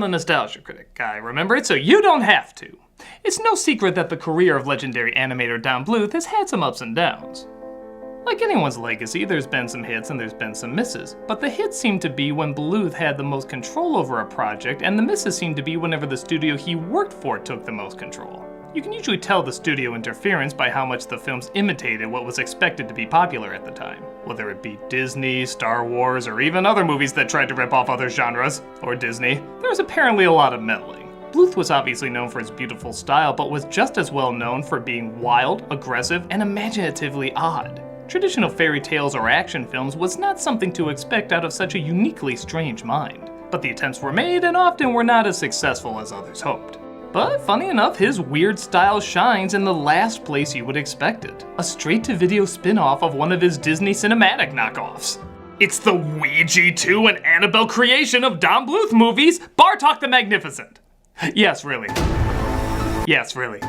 the nostalgia critic guy, remember it? So you don't have to. It's no secret that the career of legendary animator Don Bluth has had some ups and downs. Like anyone's legacy, there's been some hits and there's been some misses, but the hits seem to be when Bluth had the most control over a project, and the misses seem to be whenever the studio he worked for took the most control. You can usually tell the studio interference by how much the films imitated what was expected to be popular at the time. Whether it be Disney, Star Wars, or even other movies that tried to rip off other genres, or Disney, there was apparently a lot of meddling. Bluth was obviously known for his beautiful style, but was just as well known for being wild, aggressive, and imaginatively odd. Traditional fairy tales or action films was not something to expect out of such a uniquely strange mind. But the attempts were made and often were not as successful as others hoped. But funny enough, his weird style shines in the last place you would expect it. A straight-to-video spin-off of one of his Disney cinematic knockoffs. It's the Ouija 2 and Annabelle creation of Don Bluth movies, Bartok the Magnificent. Yes, really. Yes, really.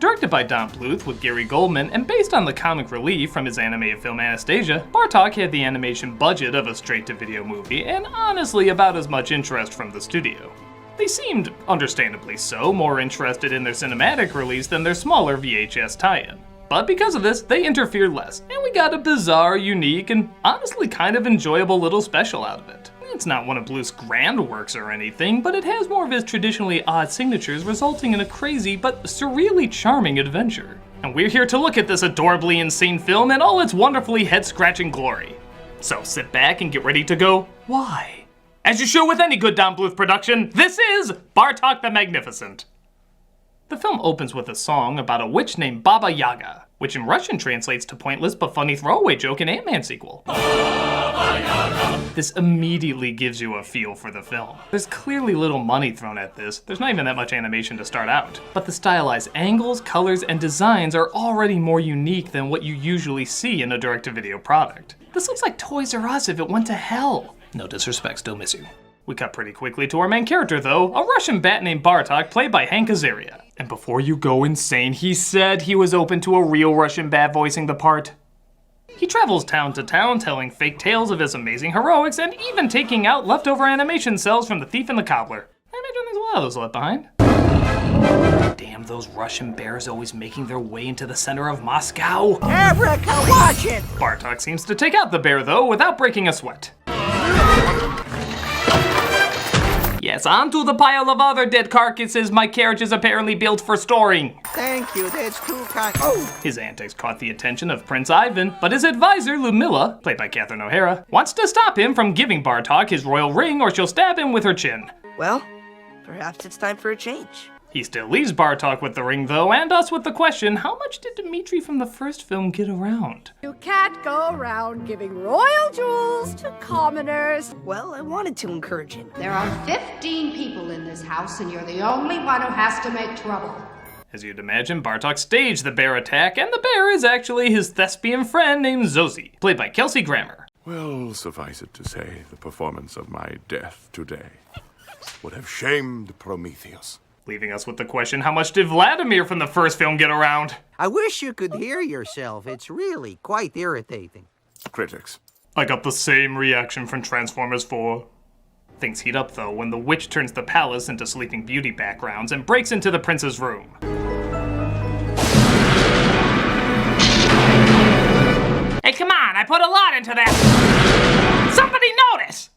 Directed by Don Bluth with Gary Goldman and based on the comic relief from his animated film Anastasia, Bartok had the animation budget of a straight-to-video movie and honestly about as much interest from the studio. They seemed, understandably so, more interested in their cinematic release than their smaller VHS tie-in. But because of this, they interfered less, and we got a bizarre, unique, and honestly kind of enjoyable little special out of it. It's not one of Bluth's grand works or anything, but it has more of his traditionally odd signatures, resulting in a crazy but surreally charming adventure. And we're here to look at this adorably insane film in all its wonderfully head-scratching glory. So sit back and get ready to go, why? As you should with any good Don Bluth production, this is Bartok the Magnificent. The film opens with a song about a witch named Baba Yaga, which in Russian translates to pointless but funny throwaway joke in Ant-Man sequel. Baba Yaga. This immediately gives you a feel for the film. There's clearly little money thrown at this, there's not even that much animation to start out. But the stylized angles, colors, and designs are already more unique than what you usually see in a direct-to-video product. This looks like Toys R Us if it went to hell. No disrespect, still miss you. We cut pretty quickly to our main character though, a Russian bat named Bartok played by Hank Azaria. And before you go insane, he said he was open to a real Russian bat voicing the part. He travels town to town telling fake tales of his amazing heroics and even taking out leftover animation cells from the thief and the cobbler. I imagine there's a lot of those left behind. Damn those Russian bears always making their way into the center of Moscow. Africa, watch it! Bartok seems to take out the bear though without breaking a sweat. Yes, onto the pile of other dead carcasses my carriage is apparently built for storing. Thank you, that's too kind. Oh! His antics caught the attention of Prince Ivan, but his advisor, Ludmilla, played by Catherine O'Hara, wants to stop him from giving Bartok his royal ring or she'll stab him with her chin. Well, perhaps it's time for a change. He still leaves Bartok with the ring though, and us with the question, how much did Dmitri from the first film get around? You can't go around giving royal jewels to commoners. Well, I wanted to encourage him. There are 15 people in this house, and you're the only one who has to make trouble. As you'd imagine, Bartok staged the bear attack, and the bear is actually his thespian friend named Zosie, played by Kelsey Grammer. Well, suffice it to say, the performance of my death today would have shamed Prometheus. Leaving us with the question, how much did Vladimir from the first film get around? I wish you could hear yourself. It's really quite irritating. Critics. I got the same reaction from Transformers 4. Things heat up though when the witch turns the palace into Sleeping Beauty backgrounds and breaks into the prince's room. Hey, come on, I put a lot into that! Somebody notice!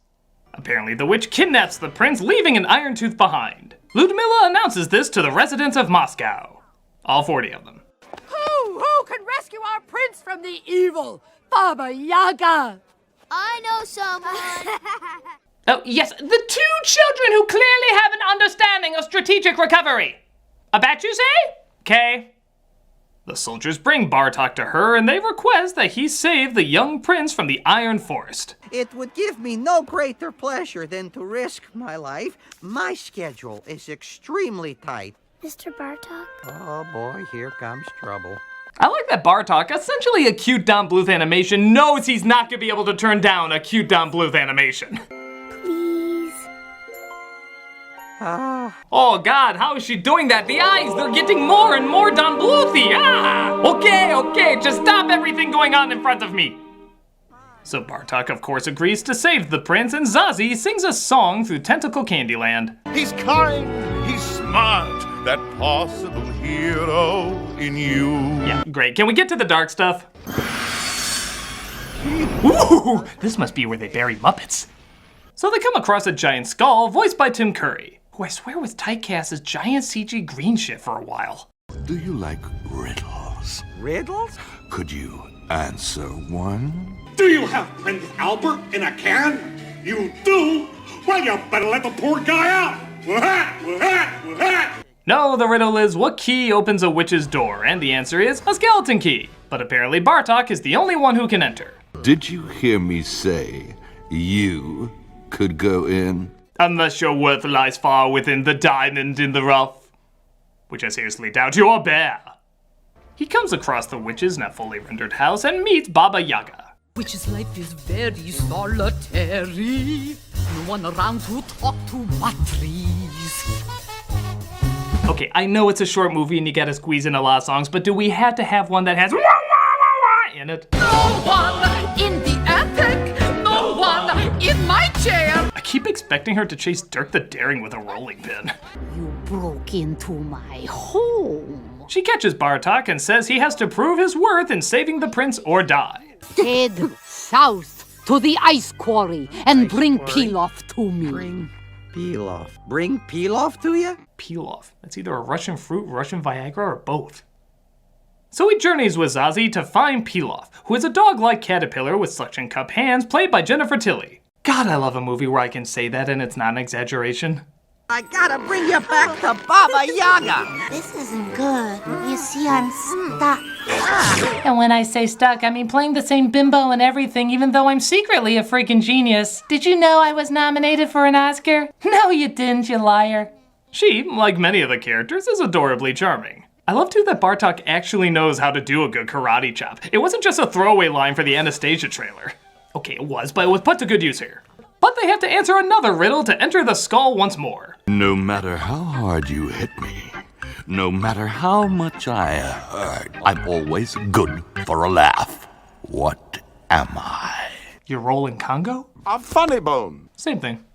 Apparently the witch kidnaps the prince, leaving an iron tooth behind. Ludmilla announces this to the residents of Moscow. All 40 of them. Who can rescue our prince from the evil Baba Yaga? I know someone. Oh, yes, the two children who clearly have an understanding of strategic recovery. A bat, you say? Okay. The soldiers bring Bartok to her and they request that he save the young prince from the Iron Forest. It would give me no greater pleasure than to risk my life. My schedule is extremely tight. Mr. Bartok? Oh boy, here comes trouble. I like that Bartok, essentially a cute Don Bluth animation, knows he's not gonna be able to turn down a cute Don Bluth animation. Please. Oh God, how is she doing that? The eyes, they're getting more and more Don Bluthy. Okay, just stop everything going on in front of me. So Bartok of course agrees to save the prince, and Zazie sings a song through Tentacle Candyland. He's kind, he's smart, that possible hero in you. Yeah, great. Can we get to the dark stuff? Ooh, this must be where they bury Muppets. So they come across a giant skull voiced by Tim Curry, who I swear was typecast as giant CG green shit for a while. Do you like riddles? Riddles? Could you answer one? Do you have Prince Albert in a can? You do? Well, you better let the poor guy out. No, the riddle is, what key opens a witch's door? And the answer is a skeleton key. But apparently Bartok is the only one who can enter. Did you hear me say you could go in? Unless your worth lies far within the diamond in the rough. Which I seriously doubt you are, bear. He comes across the witch's not fully rendered house and meets Baba Yaga. Witch's life is very solitary. No one around to talk to but trees. Okay, I know it's a short movie and you gotta squeeze in a lot of songs, but do we have to have one that has wah, wah, wah, wah in it? No one in the attic. No one in my chair. I keep expecting her to chase Dirk the Daring with a rolling pin. You broke into my home. She catches Bartok and says he has to prove his worth in saving the prince or die. Head south to the ice quarry and bring Pilaf to me. Bring Pilaf. Bring Pilaf to you? Pilaf. That's either a Russian fruit, Russian Viagra, or both. So he journeys with Zazie to find Pilaf, who is a dog-like caterpillar with suction cup hands played by Jennifer Tilly. God, I love a movie where I can say that and it's not an exaggeration. I gotta bring you back to Baba Yaga. This isn't good. You see, I'm stuck. And when I say stuck, I mean playing the same bimbo and everything, even though I'm secretly a freaking genius. Did you know I was nominated for an Oscar? No, you didn't, you liar. She, like many of the characters, is adorably charming. I love too that Bartok actually knows how to do a good karate chop. It wasn't just a throwaway line for the Anastasia trailer. Okay, it was, but it was put to good use here. But they have to answer another riddle to enter the skull once more. No matter how hard you hit me, no matter how much I hurt, I'm always good for a laugh. What am I? You're rolling Congo? A funny bone. Same thing.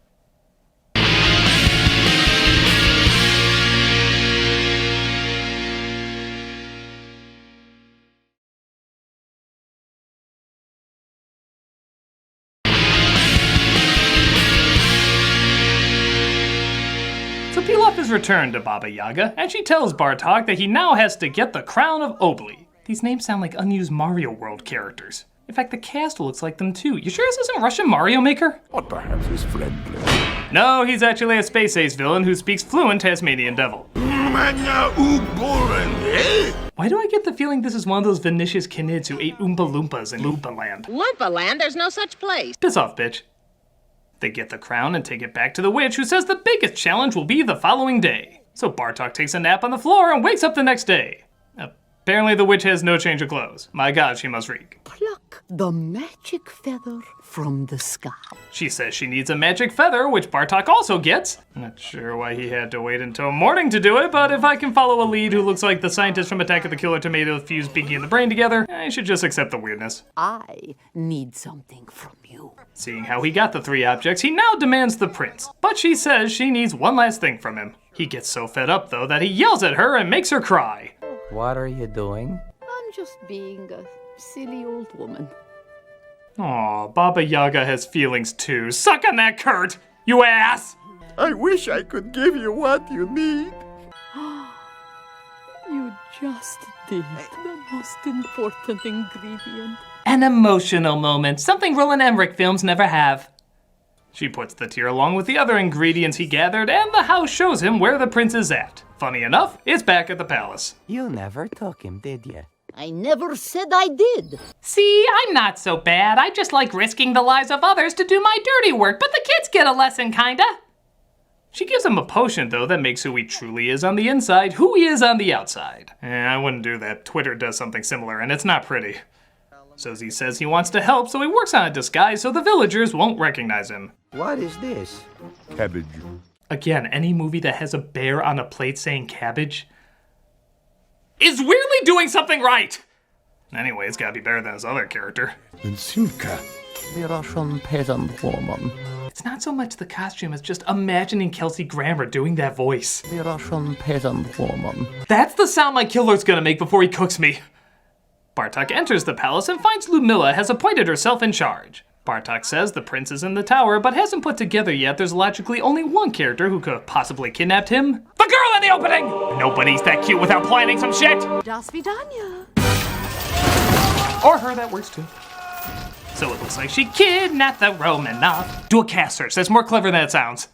Pilaf is returned to Baba Yaga, and she tells Bartok that he now has to get the crown of Obli. These names sound like unused Mario World characters. In fact, the cast looks like them too. You sure this isn't Russian Mario Maker? Or perhaps he's friendly. No, he's actually a Space Ace villain who speaks fluent Tasmanian Devil. Why do I get the feeling this is one of those Vinicius Knids who ate Oompa Loompas in Loompa Land? Loompa Land? There's no such place. Piss off, bitch. They get the crown and take it back to the witch, who says the biggest challenge will be the following day. So Bartok takes a nap on the floor and wakes up the next day. Apparently the witch has no change of clothes. My god, she must reek. Pluck the magic feather from the sky. She says she needs a magic feather, which Bartok also gets. Not sure why he had to wait until morning to do it, but if I can follow a lead who looks like the scientist from Attack of the Killer Tomato fused Binky and the Brain together, I should just accept the weirdness. I need something from you. Seeing how he got the three objects, he now demands the prince. But she says she needs one last thing from him. He gets so fed up, though, that he yells at her and makes her cry. What are you doing? I'm just being a silly old woman. Aw, Baba Yaga has feelings too. Suck on that, Kurt, you ass! I wish I could give you what you need. You just did the most important ingredient. An emotional moment, something Roland Emmerich films never have. She puts the tear along with the other ingredients he gathered, and the house shows him where the prince is at. Funny enough, it's back at the palace. You never took him, did you? I never said I did. See, I'm not so bad. I just like risking the lives of others to do my dirty work, but the kids get a lesson, kinda. She gives him a potion, though, that makes who he truly is on the inside, who he is on the outside. I wouldn't do that. Twitter does something similar, and it's not pretty. So he says he wants to help, so he works on a disguise so the villagers won't recognize him. What is this? Cabbage. Again, any movie that has a bear on a plate saying cabbage is weirdly doing something right. Anyway, it's gotta be better than his other character. Simka, the Russian peasant woman. It's not so much the costume as just imagining Kelsey Grammer doing that voice. The Russian peasant woman. That's the sound my killer's gonna make before he cooks me. Bartok enters the palace and finds Ludmilla has appointed herself in charge. Bartok says the prince is in the tower, but hasn't put together yet there's logically only one character who could have possibly kidnapped him. The girl in the opening! Nobody's that cute without planning some shit! Das Vidania. Or her, that works too. So it looks like she kidnapped the Romanov. Do a cast search, that's more clever than it sounds.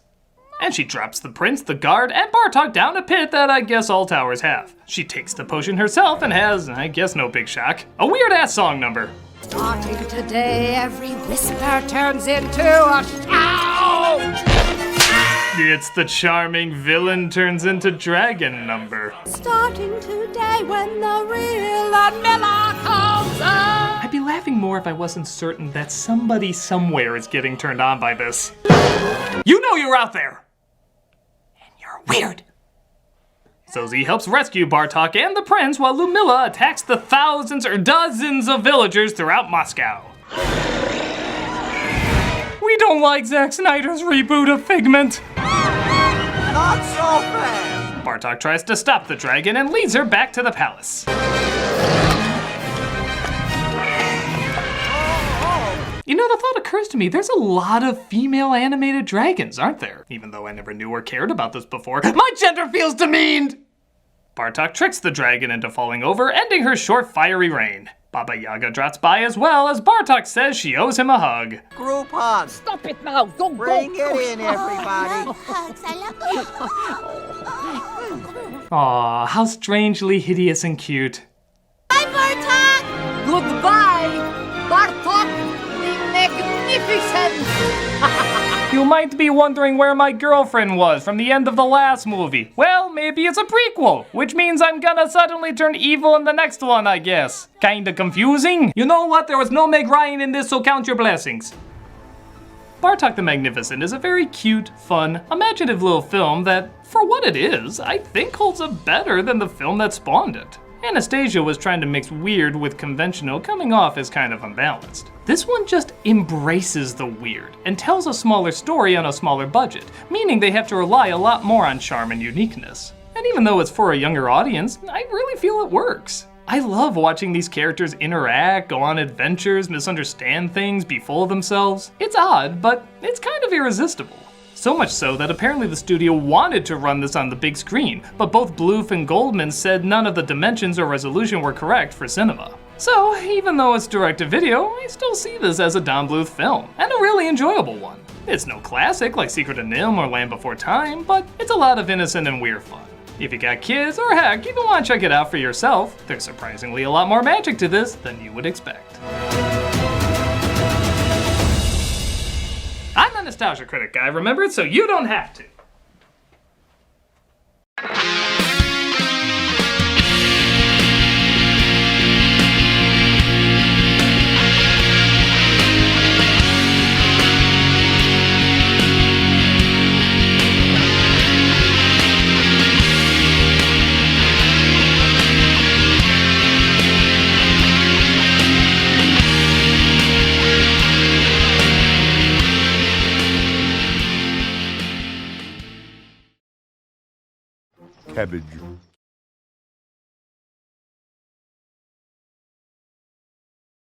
And she drops the prince, the guard, and Bartok down a pit that I guess all towers have. She takes the potion herself and has, I guess no big shock, a weird-ass song number. Starting today, every whisper turns into a shout. It's the charming villain turns into dragon number. Starting today when the real Ludmilla comes out. I'd be laughing more if I wasn't certain that somebody somewhere is getting turned on by this. You know you're out there! And you're weird. So Z helps rescue Bartok and the prince while Ludmilla attacks the thousands or dozens of villagers throughout Moscow. We don't like Zack Snyder's reboot of Figment. Not so fast! Bartok tries to stop the dragon and leads her back to the palace. You know, the thought occurs to me, there's a lot of female animated dragons, aren't there? Even though I never knew or cared about this before, my gender feels demeaned! Bartok tricks the dragon into falling over, ending her short, fiery reign. Baba Yaga drops by as well as Bartok says she owes him a hug. Group hug. Stop it now. Don't Bring it in, everybody. Hugs, I love you. Aw, how strangely hideous and cute. Bye, Bartok! Goodbye, Bartok the Magnificent. You might be wondering where my girlfriend was from the end of the last movie. Well, maybe it's a prequel, which means I'm gonna suddenly turn evil in the next one, I guess. Kinda confusing? You know what? There was no Meg Ryan in this, so count your blessings. Bartok the Magnificent is a very cute, fun, imaginative little film that, for what it is, I think holds up better than the film that spawned it. Anastasia was trying to mix weird with conventional, coming off as kind of unbalanced. This one just embraces the weird and tells a smaller story on a smaller budget, meaning they have to rely a lot more on charm and uniqueness. And even though it's for a younger audience, I really feel it works. I love watching these characters interact, go on adventures, misunderstand things, be full of themselves. It's odd, but it's kind of irresistible. So much so that apparently the studio wanted to run this on the big screen, but both Bluth and Goldman said none of the dimensions or resolution were correct for cinema. So, even though it's direct-to-video, I still see this as a Don Bluth film, and a really enjoyable one. It's no classic like Secret of NIMH or Land Before Time, but it's a lot of innocent and weird fun. If you got kids, or heck, even want to check it out for yourself, there's surprisingly a lot more magic to this than you would expect. I'm a nostalgia critic guy, remember it, so you don't have to. Cabbage.